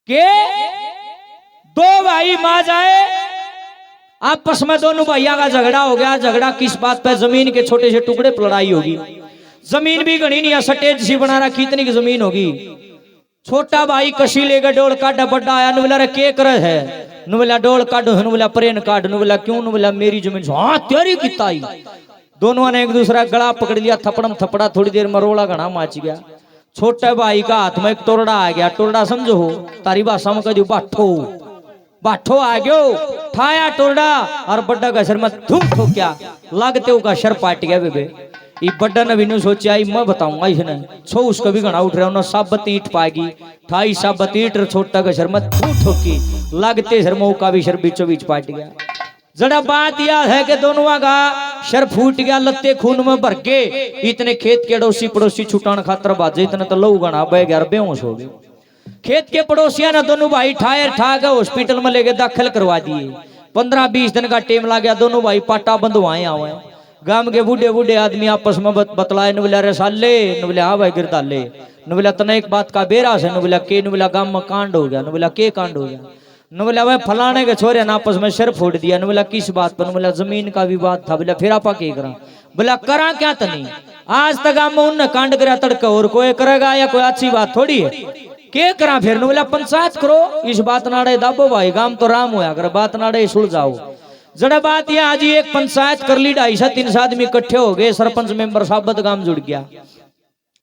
के दो भाई मां जाए, आपस में दोनों भैया का झगड़ा हो गया। झगड़ा किस बात पे? जमीन के छोटे से टुकड़े पर लड़ाई होगी। जमीन भी घनी नहीं है, सटेज सी बना रहा, कितनी की जमीन होगी। छोटा भाई कशी लेकर डोल काटा, बड़ा आया नुबला रे के करे है, नुबला डोल काटो, नुबला प्रेन काट, नुबला क्यों, नुबला मेरी जमीन। हाँ तेरी किताई। दोनों ने एक दूसरा गला पकड़ लिया, थपड़म थपड़ा, थोड़ी देर में रोड़ा घना माच गया। छोटे भाई का हाथ में एक टोरडा आ गया। टोरडा समझो हो, तारी भाषा में कह दू बाठो, बाठो आ गयो, ठाया टोरडा और बड्डा का सर में धूम ठोक्या, लगते हो का सर पाट गया। बेबे ये बड्डा ने भी नहीं सोचा, आई मैं बताऊंगा इसने छो उसका भी घना उठ रहा हूं, साबत ईट पाएगी, ठाई साबत ईट, छोटा का सर में धूम ठोकी, लगते सर में का भी सर बीचों बीच पाट गया। जरा बात यह है कि दोनों का सर फूट गया, लत्ते खून में भर के। इतने खेत के अड़ोसी पड़ोसी छुटान खातर बाजे, इतने तो लहू गणा बह गया, बेहोश हो गए। खेत के पड़ोसिया ने दोनों भाई ठायर ठा के हॉस्पिटल में लेके दाखिल करवा दिए। 15-20 दिन का टाइम लग गया। दोनों भाई पाटा बंधवाए आवे। गांव के बूढ़े बूढ़े आदमी आपस में बतलाए, नुबला रे साले, नुबला हाँ भाई गिरदाले, नुबला तना एक बात का बेरा से, नुबला के, नुबला गांव में कांड हो गया, नुबला के कांड हो गया, नुबला वह फलाने के छोरे ने आपस में सिर फोड़ दिया। नुबला किस बात पर? नुबला जमीन का विवाद था। बोला फिर आपा के करा? बोला करा क्या तनी, आज तक गांव में उनने कांड करा तड़का, और कोई करेगा या कोई अच्छी बात थोड़ी है, के करा फिर? नुबला पंचायत करो, इस बात नाड़े दाबो भाई, गांव तो राम होया कर, बात नाड़े सुलझाओ। जड़ा बात यह आज एक पंचायत कर ली, 250-300 आदमी इकट्ठे हो गए, सरपंच मेंबर साबत गांव जुड़ गया,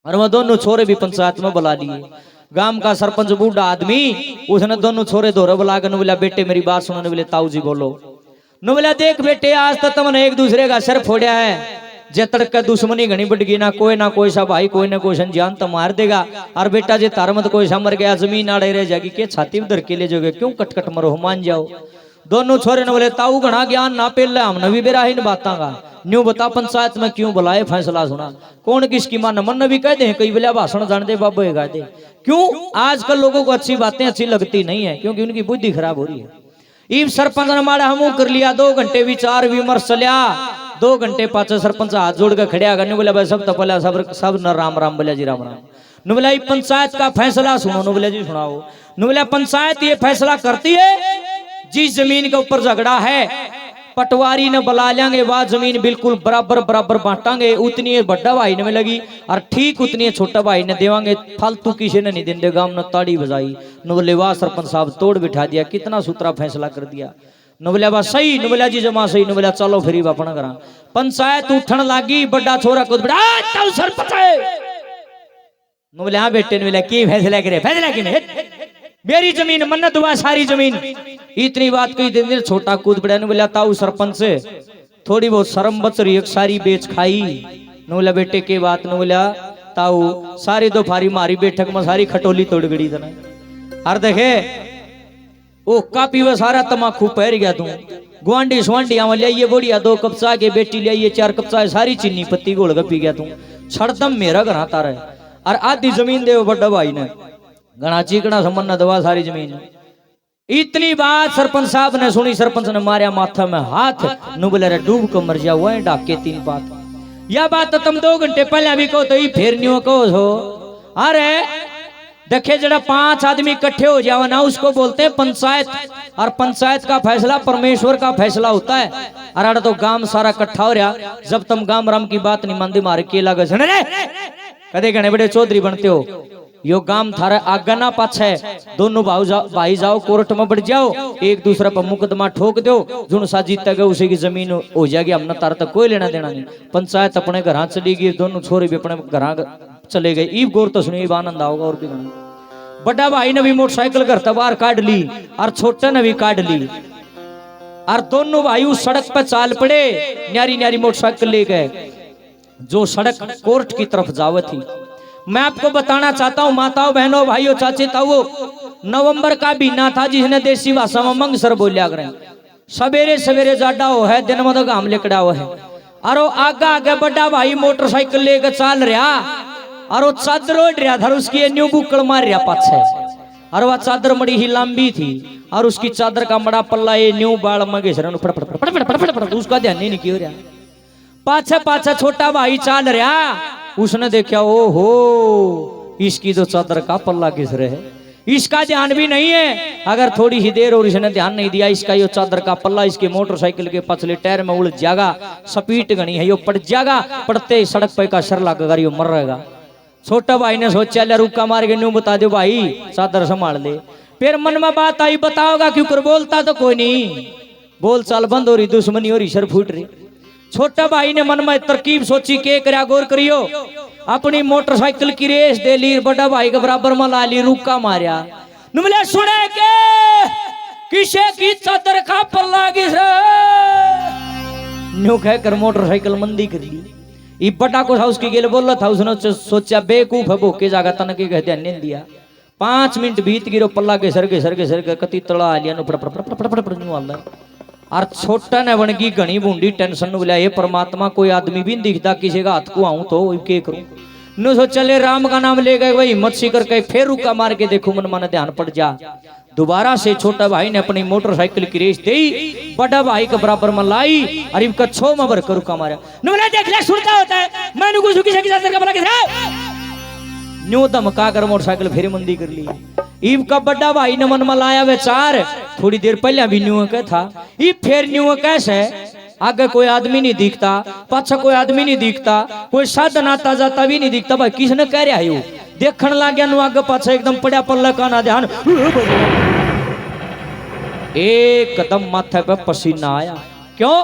और वह दोनों छोरे भी पंचायत में बुला लिए। गांव का सरपंच बूढ़ा आदमी, उसने दोनों छोरे धोरे बुला कर बोला, बेटे मेरी बात सुनो। बोले ताऊ जी बोलो। बोला देख बेटे, आज तक तुमने एक दूसरे का सर फोड़ा है, जे तड़का दुश्मनी घनी बढ़ गई ना कोई सा भाई कोई ना कोई जान तो मार देगा, और बेटा जे तार मत कोई सा मर गया, जमीन आड़े रह जाएगी, के छाती में धर के ले जाओगे, क्यों कटकट मरो, मान जाओ। दोनों छोरे ने बोले ताऊ घना ज्ञान ना पेल, हमने भी बेरा ही बाता का न्यू बता, पंचायत में क्यों बुलाए, फैसला सुना, कौन किसकी मान, मन भी कहते हैं कई बोले भाषण जान दे बाबू गा दे। क्यों? आजकल लोगों को अच्छी बातें अच्छी लगती नहीं है, क्योंकि उनकी बुद्धि खराब हो रही है। ईब सरपंच ने माड़ा हमू कर लिया, 2 घंटे विचार विमर्श चलिया। 2 घंटे पाछे सरपंच हाथ जोड़ कर खड़िया करने बोला, भाई सब तो पहले सब न राम राम बोला जी, राम राम। नु बोला पंचायत का फैसला सुनो। नु बोला जी सुनाओ। नु बोला पंचायत ये फैसला करती है, जिस जमीन के ऊपर झगड़ा है पटवारी ने बुला लेंगे, वह जमीन बिल्कुल बराबर बराबर बांटांगे, उतनी बड़ा भाई ने में लगी और ठीक उतनी छोटा भाई ने देवांगे, फालतू किसी ने नहीं देंगे। गांव ने ताड़ी बजाई। नु बोले वाह सरपंच साहब तोड़ बिठा दिया, कितना सूत्रा फैसला कर दिया। नु बोला वाह सही, नु बोला जी जमा सही। नु बोला चलो फिर अपना करा। पंचायत उठन लागी, बड़ा छोरा कूद बेटा सरपंच। नु बोले हाँ बेटे। नु बोला की फैसला करे? फैसला की मेरी जमीन मन्नत हुआ सारी जमीन। इतनी बात कही दिन छोटा कूद पड़ा। ने बोला ताऊ सरपंच से थोड़ी बहुत शर्म बच रही है, सारी बेच खाई। ने बोला बेटे के बात? ने बोला ताऊ सारी दोपहरी मारी बैठक में सारी खटोली तोड़ गड़ी तना, और देखे ओ कापी वो सारा तमाकू पैर गया तू, गुआंडी सुआंडिया में लिया बोड़िया 2 कप चाय के, बेटी लिया 4 कप चाय, सारी चीनी पत्ती घोल के पी गया तू, छड़दम मेरा घर आता रहे। और आधी जमीन दे बड़ा भाई ने घना चीकना समन्ना दवा सारी जमीन। इतनी बात सरपंच साहब ने सुनी, सरपंच ने मारिया माथा में हाथ। नु बोले रे डूब को मर जाओ, वह डाके 3 बात। यह बात तो तुम 2 घंटे पहले भी कहो तो ही फिर नहीं कहो हो। अरे देखे जरा 5 आदमी इकट्ठे हो जाओ ना, उसको बोलते हैं पंचायत, और पंचायत का फैसला परमेश्वर का फैसला होता है। अरे तो गांव सारा इकट्ठा हो रहा, जब तुम गांव राम की बात नहीं मानते मारे के लगे कदे गणे बड़े चौधरी बनते हो, यो गांव थारा आगा ना पाछे, दोनों भाई जाओ कोर्ट में बढ़ जाओ, एक दूसरे पर मुकदमा ठोक दो, जुन सा जीतेगा उसी की जमीन हो जाएगी, हमने तार तक कोई लेना देना नहीं। पंचायत अपने घर चली गई, दोनों छोरे भी अपने घर चले गए। ईब गौर तो सुनिए, आनंद आओगा। और भी बड़ा भाई ने भी मोटरसाइकिल घर तबार काट ली, और छोटे ने भी काट ली, और दोनों भाई उस सड़क पर चाल पड़े, न्यारी न्यारी मोटरसाइकिल ले गए, जो सड़क कोर्ट की तरफ जावे थी। मैं आपको बताना चाहता हूं माताओं बहनों भाइयों चाचे ताऊ, नवंबर का महीना था जिसने देसी भाषा में मंगसर बोलिया करें। सवेरे सवेरे जाडा हो है, दिन में तो घाम लेकड़ा हो है, और आगे आगे बड़ा भाई मोटरसाइकिल लेकर चाल रहा, और वो चादर ओढ़ रहा था, उसकी न्यू बुक्कड़ मार रहा पाछे, और वह चादर बड़ी ही लंबी थी, और उसकी चादर का बड़ा पल्ला ये न्यू बाल मगे उसका ध्यान नहीं क्यों रहा। पाछा पाछा छोटा भाई चाल रहा, उसने देखा ओ हो इसकी तो चादर का पल्ला किस रहे, इसका ध्यान भी नहीं है। अगर थोड़ी ही देर और इसने ध्यान नहीं दिया, इसका यो चादर का पल्ला इसके मोटरसाइकिल के पछले टायर में उलझ जाएगा, स्पीड गणी है यो पड़ जाएगा, पड़ते सड़क पे का सर लगेगा, यो मर रहेगा। छोटा भाई ने सोचा ले रुका मार के न्यू बता दो भाई चादर संभाल ले। फिर मन में बात आई, बताओगा क्यों कर, बोलता तो कोई नहीं, बोल चाल बंद हो रही, दुश्मनी हो रही, सर फूट रही। छोटा भाई ने मन में तरकीब सोची, के करया गौर करियो, अपनी मोटरसाइकिल की रेस दे ली, बड़ा भाई के बराबर में ला ली, रुका मारिया। नुमले सुने के किसे की चादर का पल्ला किस न्यू कहकर मोटरसाइकिल मंदी कर ली। ये बड़ा को हाउस की गेल बोल रहा था, उसने सोचा बेकूफ है भोके जागा तन के कहते ध्यान दिया। 5 मिनट बीत गिरो, पल्ला के सर के कति तड़ा लिया नु पड़ और छोटा ने बन की घनी बूंदी टेंशन बोला, ये परमात्मा कोई आदमी भी नहीं दिखता, किसी का हाथ को आऊं तो के करूं। नु सोचा ले राम का नाम ले गए, वही हिम्मत सी करके फिर रुका मार के देखो, मन मन ध्यान पड़ जा। दोबारा से छोटा भाई ने अपनी मोटरसाइकिल की रेस दी, बड़ा भाई के बराबर में लाई और इनका छो में भर कर रुका मारा। नुमला देख ले सुनता होता है, मैंने कुछ किसी के साथ बना के न्यू धमका कर मोटरसाइकिल फिर मंदी कर ली। ईब का बड़ा भाई ने मन में लाया विचार, थोड़ी देर पहले भी न्यू का था, ये फिर न्यू कैसे, आगे कोई आदमी नहीं दिखता, पाछा कोई आदमी नहीं दिखता, कोई साधन आता जाता भी नहीं दिखता, भाई किसने कह रहा है, देखने लग गया नु आगे पाछा एकदम पड़ा पल्ला का ना ध्यान, एकदम माथे पे पसीना आया। क्यों,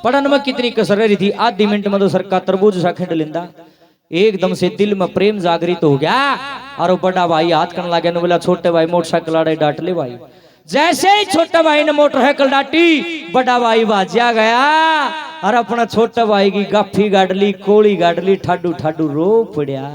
पढ़न में कितनी कसर रही थी, आधी मिनट में तो सरकार तरबूज सा खेड लेंदा। एकदम से दिल में प्रेम जागृत हो गया और वो बड़ा भाई हाथ करने लगे, बोला छोटे भाई मोटरसाइकिल आड़े डांट ले भाई। जैसे ही छोटा भाई ने मोटरसाइकिल डांटी, बड़ा भाई भाजिया गया और अपना छोटा भाई की गाफी गाड़ ली, कोड़ी गाड़ ली, ठाडू ठाडू रो पड़ा।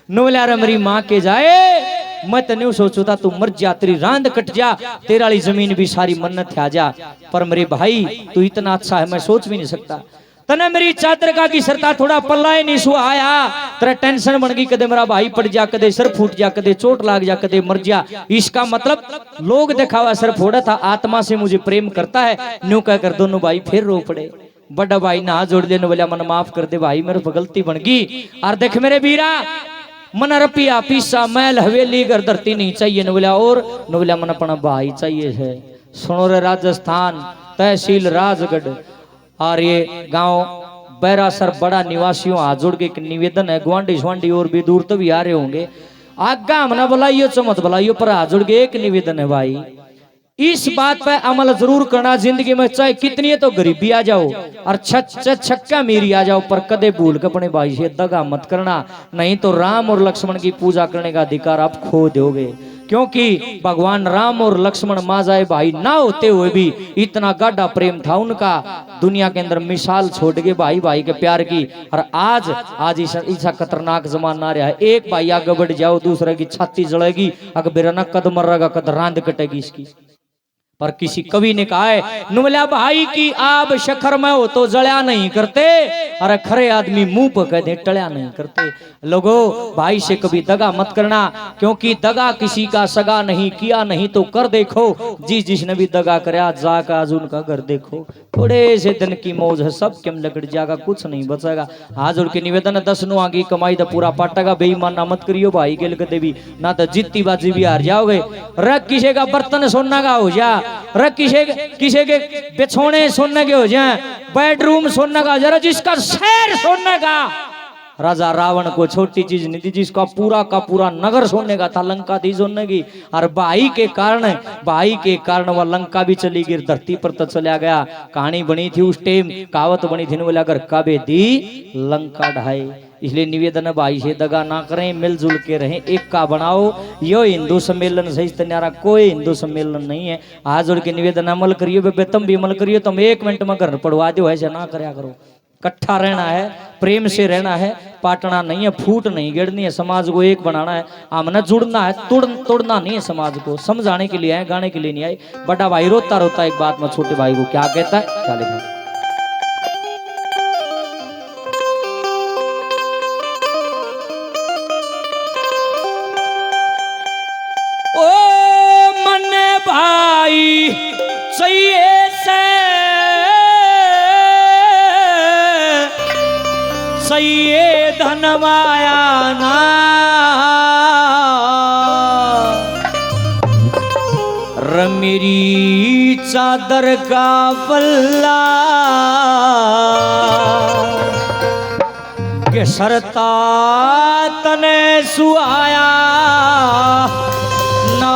नोला रे मेरी माँ के जाए, मैं तो नहीं सोचू था तू मर जा, तेरी रांद कट जा, तेरा वाली जमीन भी सारी मन्नत आ जा, पर मेरे भाई तू इतना अच्छा है मैं सोच भी नहीं सकता। तने मेरी चादर का की सरता थोड़ा पल्ला ही नहीं सुहा आया, तेरा टेंशन बन गई, कदे मेरा भाई पड़ जा, कदे सर फूट जा, कदे चोट लाग जा, कदे मर जा। इसका मतलब लोग दिखावा सर फोड़ा था, आत्मा से मुझे प्रेम करता है। न्यू कहकर दोनों भाई फिर रो पड़े। बड़ा भाई ने हाथ जोड़ देने बोला, मन माफ कर दे भाई, मेरे गलती बन गई। और देख मेरे वीरा, मन रुपया पीसा महल हवेली घर धरती नहीं चाहिए न बोला, और न बोला मन अपना भाई चाहिए है। सुनो रे राजस्थान तहसील राजगढ़ और ये गांव बैरासर बड़ा निवासियों हाथ जोड़ के एक निवेदन है, गुआंढी स्वांडी और भी दूर तो भी आ रहे होंगे, आगा हमने बुलाइयो चमत बुलाइयो, पर हाथ जोड़ के एक निवेदन है भाई, इस बात पे अमल जरूर करना, जिंदगी में चाहे कितनी है तो गरीबी आ जाओ और छक्का मेरी आ जाओ, पर कदे भूल के अपने भाई से दगा मत करना, नहीं तो राम और लक्ष्मण की पूजा करने का अधिकार आप खो दोगे। क्योंकि भगवान राम और लक्ष्मण माँ जाए भाई ना होते हुए भी इतना गाढ़ा प्रेम था उनका, दुनिया के अंदर मिसाल छोड़ के भाई भाई के प्यार की। और आज ऐसा खतरनाक जमाना आ रहा है, एक भाई आगे बढ़ जाओ दूसरे की छाती जलेगी, अगर बेरना कद मरेगा कद रांद कटेगी इसकी। पर किसी कवि ने कहा है, नुमला भाई की आब शखर में हो तो जड़या नहीं करते, अरे खरे आदमी मुंह पर कह दे टळया नहीं करते। लोगों भाई से कभी दगा मत करना, क्योंकि दगा किसी का सगा नहीं किया, नहीं तो कर देखो, जिसने भी दगा कराया जाकर आज उनका घर देखो। थोड़े से दिन की मौज है, सब केम लगड़ जाएगा, कुछ नहीं बचेगा। आज उनके निवेदन 10 नु आगे कमाई तो पूरा पाटेगा, बेईमान ना मत करियो भाई के लिए भी, ना तो जितनी बाजी भी हार जाओगे। रख किसी का बर्तन सोना का हो जा, रख किसी के बिछोने सोने के हो जाए, बेडरूम सोने का, जरा जिसका शहर सोने का, राजा रावण को छोटी चीज नहीं थी, जिसका पूरा का पूरा नगर सोने का था, लंका थी सोने की। और भाई के कारण वह लंका भी चली गई, धरती पर तो चला गया। कहानी बनी थी उस टाइम, कहावत बनी थी, बोला अगर काबे दी लंका ढाई। इसलिए निवेदन है भाई से दगा ना करें, मिलजुल के रहें, एक का बनाओ। यो हिंदू सम्मेलन सही तन्यारा कोई हिंदू सम्मेलन नहीं है। हाथ जोड़ के निवेदन अमल करियो, बेतम भी अमल करियो, तुम 1 मिनट में घर पढ़वा दो, ऐसे ना करया करो। इकट्ठा रहना है, प्रेम से रहना है, पाटना नहीं है, फूट नहीं गिरनी है, समाज को एक बनाना है, हमने जुड़ना है, तोड़ना नहीं है। समाज को समझाने के लिए आए, गाने के लिए नहीं आए। बड़ा भाई रोता रोता एक बात में छोटे भाई को क्या कहता है, क्या लिखा है? ओ मन भाई चाहिए से सही धन माया ना, मेरी चादर का पल्ला के सरता तने सुहाया ना।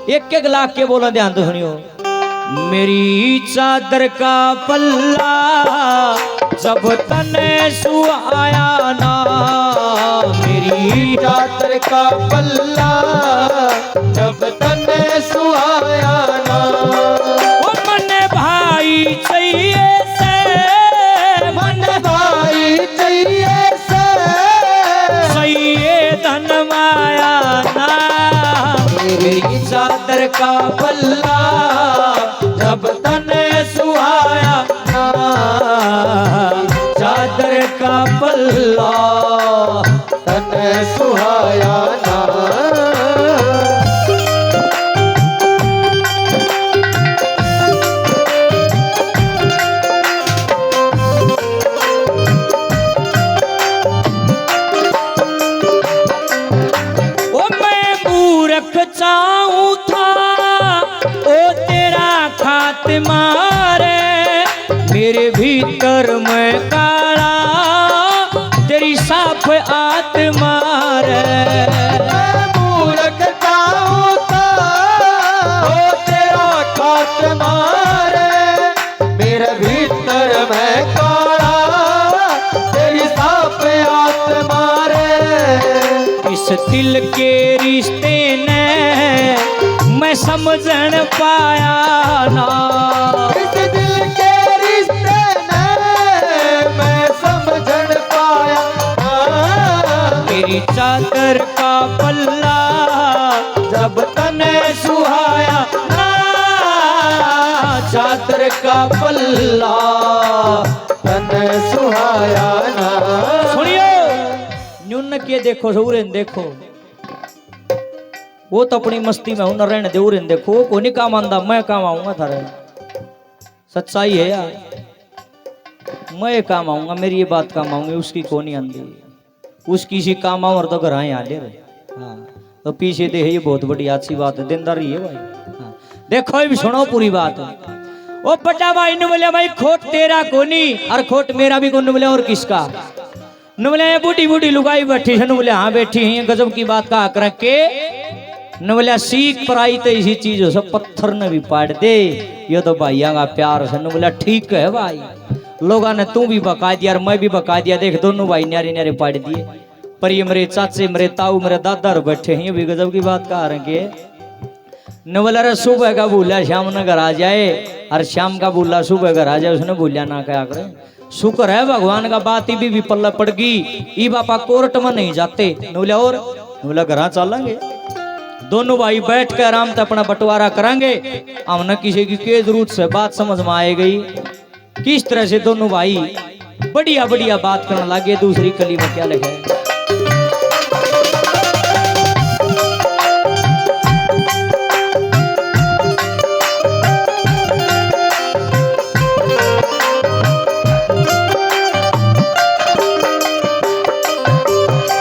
एक लाख के बोलो, ध्यान तो सुनियो। मेरी चादर का पल्ला जब तने सुहाया ना, मेरी चादर का पल्ला जब तने सुहाया ना। वो मन भाई चाहिए से, मन भाई चाहिए से, चाहिए धन माया ना। मेरी चादर का पल्ला जब तने सुहाया ना। चादर का पल्ला तने सुहाया ना। चाहूं था ओ तेरा खात्मा रे, मेरे भीतर में काला तेरी साफ आत्मा रे। मूर्ख चाहूं था ओ तेरा खात्मा रे, मेरे भीतर में काला तेरी साफ आत्मा रे। इस दिल के रिश्ते ने मैं समझन पाया ना, इस दिल के रिश्ते ने मैं समझन पाया ना। मेरी चादर का पल्ला जब तने सुहाया ना। चादर का पल्ला तने सुहाया ना। सुनियो, न्यून किए देखो सऊरेन देखो, वो तो अपनी मस्ती में हूं न रहने दे। उरेन देखो वो को नहीं काम आंदा, मैं काम आऊंगा थारे। सच्चाई है यार, मैं काम आऊंगा, मेरी ये बात काम आऊंगी, उसकी को नहीं आंदी। उसकी सी काम आऊं और तो घर आए आ ले रे। हाँ तो पीछे दे, ये बहुत बड़ी अच्छी बात है, दिनदारी है भाई। हाँ देखो ये भी सुनो पूरी बात। ओ बड़ा भाई ने बोले भाई खोट तेरा कोनी और खोट मेरा भी कोनी। बोले और किसका? न बोले बूढ़ी बूढ़ी लुगाई बैठी है। न बोले हाँ बैठी है, गजब की बात कहा कर के। न बोले सीख पर आई तो इसी चीज हो, सब पत्थर ने भी पाड़ दे, ये तो भाइया का प्यार से। न बोला ठीक है भाई, लोगों ने तू भी बका दिया और मैं भी बका दिया, देख दोनों भाई न्यारे न्यारे पाड़ दिए। पर ये मेरे चाचे, मेरे ताऊ, मेरे दादा बैठे हैं, ये भी गजब की बात कहा रहे। न बोला रे सुबह का बोला शाम न घर आ जाए, और शाम का बोला सुबह घर आ जाए, उसने बोलिया ना क्या करे। शुक्र है भगवान का बात ही भी पल्ला पड़ गई। ई बापा कोर्ट में नहीं जाते। न बोला घर चलेंगे, दोनों भाई बैठ कर आराम से अपना बंटवारा करेंगे। हमने किसी की के जरूरत से बात समझ में आ गई। किस तरह से दोनों भाई बढ़िया बढ़िया बात करने लगे। दूसरी कली में क्या लिखा है?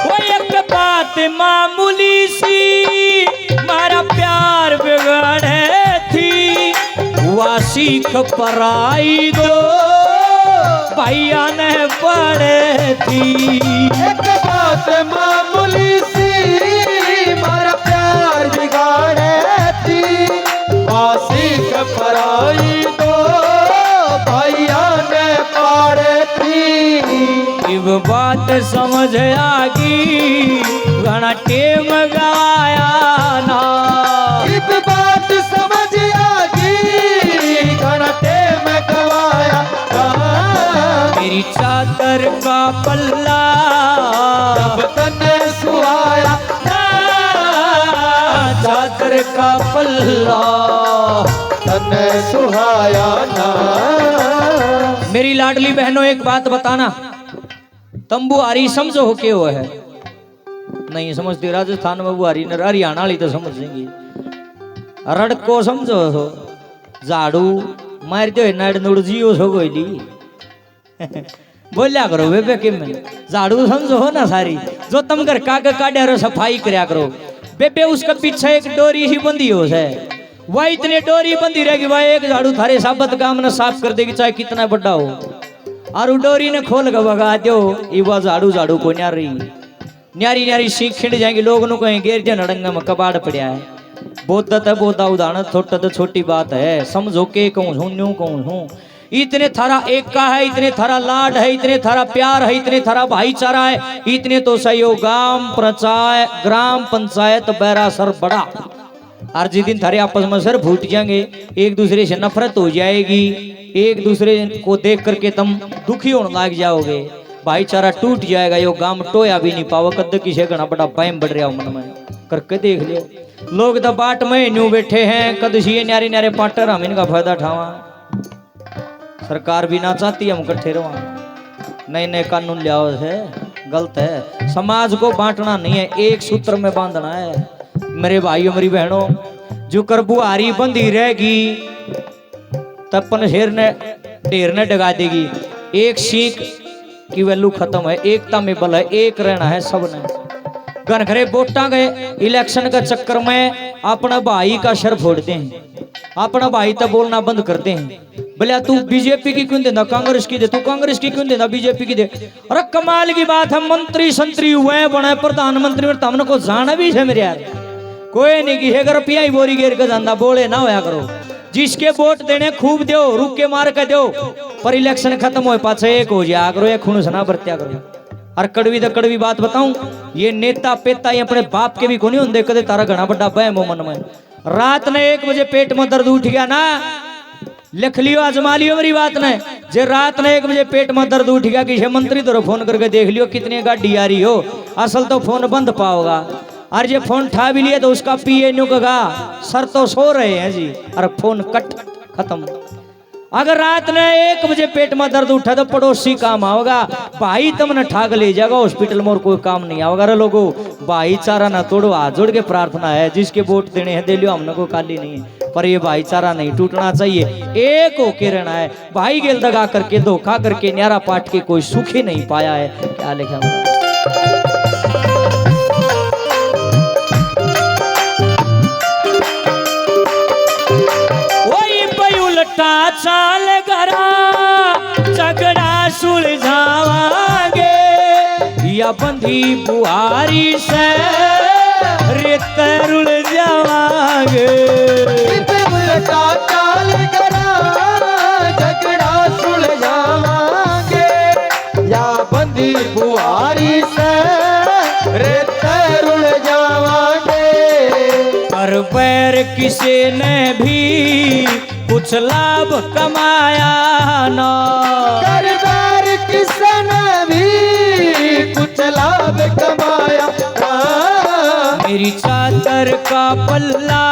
वो एक बात मामूली सी मारा प्यार बिगड़े थी, हुआ सीख पराई दो भैया ने पड़े थी। एक बात मामूली सी मारा प्यार बिगाड़े थी, सीख पराई दो भैया ने पड़े थी। इब बात समझ आ गई, घना टेम गाया ना। इब बात समझ आ गई, घना टेम गवाया ना। मेरी चादर का पल्ला जब तने सुहाया ना। चादर का पल्ला तने सुहाया ना। मेरी लाडली बहनों एक बात बताना, तंबुआरी समझो हो के वो है? नहीं समझती। राजस्थान में बुआरी, हरियाणा वाली तो समझेंगी। रड़को समझो हो, झाड़ू मार दो नड़ नुड़ जियो सो गोली बोलिया करो वे पे कि झाड़ू समझो हो ना सारी। जो तुम घर काग काढ़ा रो सफाई करया करो बेबे उसके पीछे एक डोरी ही बंदी हो है वह इतने डोरी बंदी रहेगी वह एक झाड़ू थारे साबत काम न साफ कर देगी चाहे कितना बड़ा हो और वो डोरी ने खोल के भगा दो ये वह झाड़ू झाड़ू को न्यारी न्यारी न्यारी सीख खिंड जाएंगे लोग नु कहीं गेर जन अड़ंगा में कबाड़ पड़ा है बोधत है बोधा उदाहरण छोटा तो छोटी बात है समझो के कहूँ हूँ न्यू कहूँ हूँ इतने थारा एक का है इतने थारा लाड है इतने थारा प्यार है इतने थारा भाईचारा है इतने तो सहयोग ग्राम पंचायत बैरासर बड़ा और जिस दिन थारे आपस में सर फूट जाएंगे एक दूसरे से नफरत हो जाएगी एक दूसरे को देख करके तुम दुखी होने लग जाओगे भाईचारा टूट जाएगा यो गांव टोया भी नहीं पाओ कद किसे घना बड़ा बैम बढ़ रहा मन में करके देख लियो लोग तो बाट में न्यू बैठे हैं कद ये न्यारे न्यारे पाटर हम इनका फायदा उठावा सरकार भी ना चाहती हम इकट्ठे रहो नए नए कानून ले आओ है गलत है समाज को बांटना नहीं है एक सूत्र में बांधना है मेरे भाइयों मेरी बहनों जो कर बुहारी बंदी रहेगी तपन शेर ने ढेर ने डगा देगी एक सीख की वैल्यू खत्म है एकता में बल है एक रहना है सबने घन घरे वोटा गए इलेक्शन का चक्कर में अपना भाई का सर फोड़ते हैं अपना भाई तो बोलना बंद करते हैं भले तू बीजेपी की क्यों देना कांग्रेस की दे तू कांग्रेस की क्यों देना बीजेपी की दे अरे कमाल की बात है मंत्री संतरी हुए बने प्रधानमंत्री में तुमने को जाना भी है मेरे यार कोई नहीं की अगर पिया ही बोरी घेर के जाना बोले ना होया करो जिसके वोट देने खूब दो रुक के मार के दो पर इलेक्शन खत्म हो पाछे एक हो जाया करो एक खून सना बरत्या करो और कड़वी तो कड़वी बात बताऊं ये नेता पेता ये अपने बाप के भी को नहीं होंगे कदे तारा घना बड़ा बहम हो मन में रात ने 1 बजे पेट में दर्द उठ गया ना लिख लियो आजमा लियो मेरी बात ने जे रात ने 1 बजे पेट में दर्द उठ गया किसी मंत्री तो फोन करके देख लियो कितनी गाड़ी आ रही हो असल तो फोन बंद पाओगा और जे फोन ठा भी लिया तो उसका पीए न्यू कहा सर तो सो रहे हैं जी और फोन कट खत्म अगर रात ने 1 बजे पेट में दर्द उठा तो पड़ोसी काम आओगा भाई तुमने ठाक ले जाएगा हॉस्पिटल में और कोई काम नहीं आओगा रे लोगों भाईचारा ना तोड़ो हाथ जोड़ के प्रार्थना है जिसके वोट देने हैं दे लियो हमने कोई काली नहीं है पर ये भाईचारा नहीं टूटना चाहिए एक होके रहना है भाई गेल दगा करके धोखा करके न्यारा पाट के कोई सुख ही नहीं पाया है क्या लिखा चाल करा झगड़ा सुलझावांगे या बंधी बुहारी से रेत रुल जावांगे चाल करा झगड़ा सुलझावांगे या बंधी बुहारी से रेत रुल जावांगे पर पैर किसी ने भी कुछ लाभ कमाया ना कर किसने भी कुछ लाभ कमाया मेरी चादर का पल्ला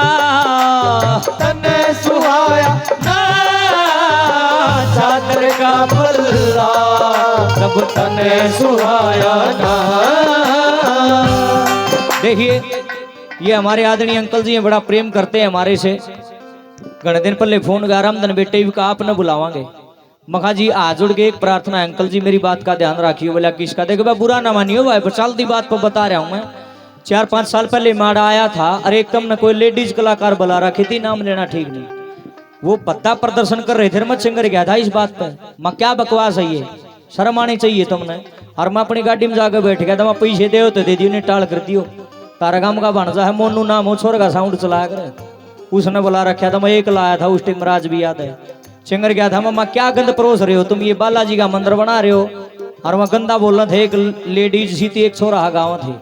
तने सुहाया ना चादर का पल्ला सब तने सुहाया ना देखिए ये हमारे आदरणीय अंकल जी बड़ा प्रेम करते हैं हमारे से घने दिन पहले फोन गा रामधन बेटे भी का आप न बुलावांगे मखा जी आज जुड़ के एक प्रार्थना है अंकल जी मेरी बात का ध्यान रखियो बोला किसका देखो भाई बुरा ना मानियो भाई चलती बात पर बता रहा हूँ मैं 4-5 साल पहले माड़ा आया था अरे एकदम न कोई लेडीज कलाकार बुला रखी थी नाम लेना ठीक नहीं वो पत्ता प्रदर्शन कर रहे थे मैं चिंगर गया था इस बात पर मैं क्या बकवास है ये शर्म आनी चाहिए तुमने और मैं अपनी गाड़ी में जाकर बैठ गया था मैं पैसे दे तो दे दियो नहीं टाल कर दियो तारा गांव का भाणजा है मोनू नाम हो छोर का साउंड चलाया करे उसने बुला रखा था मैं एक लाया था उस टाइम राज भी याद है चिंगर गया था मैं क्या गंद परोस रहे हो तुम ये बालाजी का मंदिर बना रहे हो और मैं गंदा बोल रहा था एक लेडीज सी थी एक छोरा गाँव थी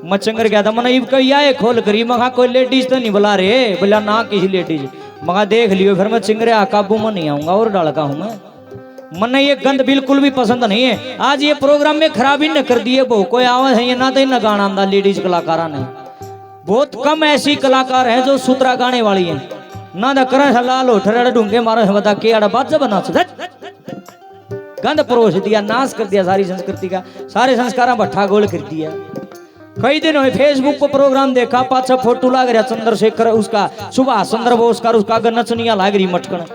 मैं चिंगर गया था मैंने कही आए खोल करी मगा कोई लेडीज तो नहीं बुला रहे बोला ना किसी लेडीज मगा देख लियो फिर मैं चिंगरे काबू में नहीं आऊंगा और डाल का हूँ मैं मन ये गंद बिल्कुल भी पसंद नहीं है आज ये प्रोग्राम में खराबी न कर दिए वो कोई आवाज है ये ना तो गाना आंदा लेडीज कलाकारा ने बहुत कम ऐसी कलाकार हैं जो सुतरा गाने वाली हैं ना तो कर लाल होठर ढूंढे मारो बता के आड़ा बाजा बना गंद परोस दिया नाश कर दिया सारी संस्कृति का सारे संस्कार भट्ठा गोल कर दिया कई दिन हुए फेसबुक पर प्रोग्राम देखा पाछा फोटो लाग रहा चंद्रशेखर उसका सुभाष चंद्र बोस का उसका नचनिया लाग रही मटकन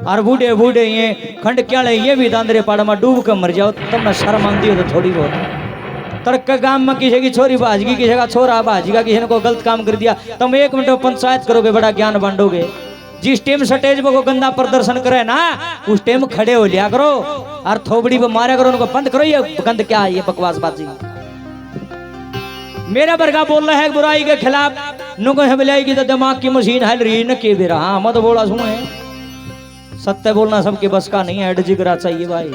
और बूढ़े बूढ़े ये खंड क्या ये भी दांदरे पाड़ में डूब कर मर जाओ तब ना शर्म आती हो तो थोड़ी बहुत तड़क गांव में किसी की छोरी भाजगी, किसी का छोरा भाजगा, किसी ने कोई गलत काम कर दिया, तुम 1 मिनट में पंचायत करोगे, बड़ा ज्ञान बांटोगे। जिस टाइम स्टेज पर को गंदा प्रदर्शन करे ना, उस टाइम खड़े हो लिया करो और थोबड़ी पे मारा करो, उनको बंद करो। ये गंद क्या है, ये बकवासबाजी। मेरा बरगा बोल रहा है बुराई के खिलाफ, नुको है बिलाई की तो दिमाग की मशीन हिल रही न के बेरा। हाँ मत बोला सुने, सत्य बोलना सबके बस का नहीं है, एडजी करा चाहिए भाई।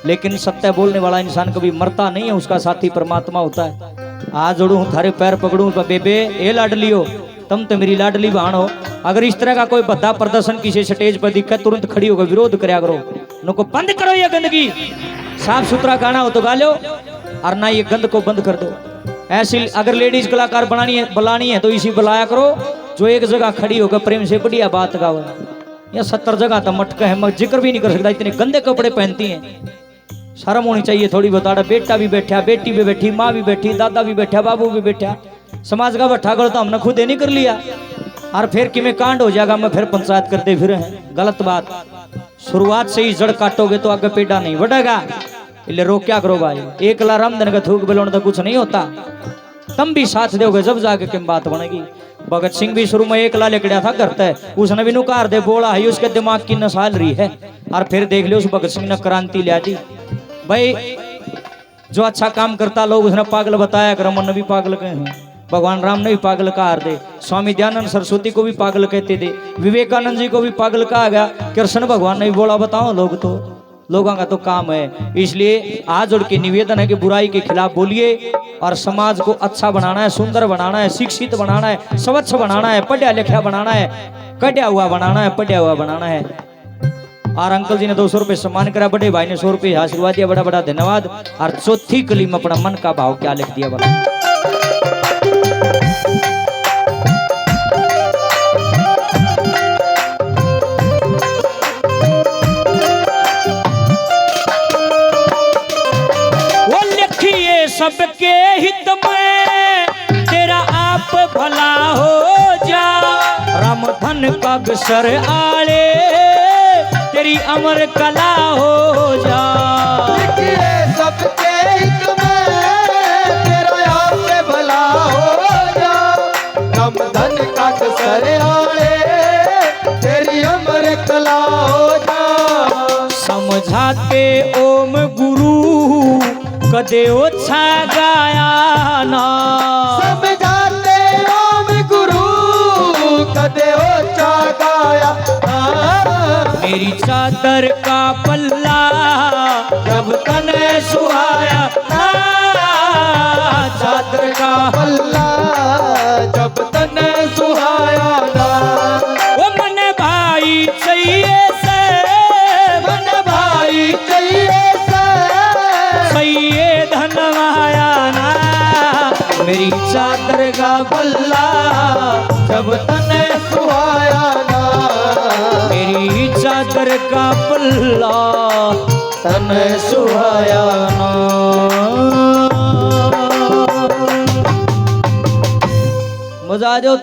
लेकिन सत्य बोलने वाला इंसान कभी मरता नहीं है, उसका साथी परमात्मा होता है। आज जोड़ू हूँ थारे पैर पकड़ू, बेबे ए लाडली हो, तुम तो मेरी लाडली बहन हो। अगर इस तरह का कोई भद्दा प्रदर्शन किसी स्टेज पर दिखा, तुरंत खड़ी होकर विरोध करया करो, नुको बंद करो ये गंदगी। साफ सुथरा गाना हो तो गा लो, और ना ये गंद को बंद कर दो। ऐसी अगर लेडीज कलाकार बुलानी है तो इसी बुलाया करो जो एक जगह खड़ी होकर प्रेम से बढ़िया बात गावे। या 70 जगह तो मटका है, मैं जिक्र भी नहीं कर सकता, इतने गंदे कपड़े पहनती हैं। शर्म होनी चाहिए थोड़ी बताड़ा। बेटा भी बैठा, बेटी भी बैठी, माँ भी बैठी, दादा भी बैठा, बाबू भी बैठा, समाज का बैठा करो तो हमने खुद ही नहीं कर लिया। और फिर कि में कांड हो जाएगा, मैं फिर पंचायत करते फिर हैं, गलत बात। शुरुआत से ही जड़ काटोगे तो आगे पेड़ा नहीं बढ़ेगा, इसलिए रोक क्या करो भाई। एक ला रामधन का थूक बेलोण तो कुछ नहीं होता, तुम भी साथ दोगे जब जाके किम बात बनेगी। भगत सिंह भी शुरू में एक ला लेकड़ा था करता है, उसने भी नुकार दे बोला है, उसके दिमाग की नसाल रही है। और फिर देख लो उस भगत सिंह ने क्रांति लिया दी भाई। जो अच्छा काम करता लोग उसने पागल बताया, रमन ने भी पागल कहे हैं, भगवान राम ने भी पागल कहा दे, स्वामी दयानंद सरस्वती को भी पागल कहते थे, विवेकानंद जी को भी पागल कहा गया, कृष्ण भगवान ने भी बोला। बताओ लोग तो, लोगों का तो काम है। इसलिए आज जोड़ के निवेदन है कि बुराई के खिलाफ बोलिए और समाज को अच्छा बनाना है, सुंदर बनाना है, शिक्षित बनाना है, स्वच्छ बनाना है, पढ़ा लिखा बनाना है, कटा हुआ बनाना है, पढ़ा हुआ बनाना है। और अंकल जी ने 200 रुपये सम्मान करा, बड़े भाई ने 100 रुपये आशीर्वाद दिया, बड़ा बड़ा धन्यवाद। और चौथी कली में अपना मन का भाव क्या लिख दिया बड़ा। सबके हित में तेरा आप भला हो जा, राम धन का सर आले तेरी अमर कला हो जा। सबके हित में तेरा आप भला हो जा, राम धन का सर आले तेरी अमर कला हो जा। समझाते ओम गुरु कदे ओछा गाया ना, समझाते ओम गुरु कदे ओछा गाया ना। मेरी चादर का पल्ला जब तने सुहाया ना, चादर का पल्ला जब तने सुहाया ना। वो मन भाई चाहिए से, मन भाई चाहिए मेरी चादर का पल्ला जब तने सुहाया ना। मेरी चादर का पल्ला तने सुहाया ना। मजा आ जाओ।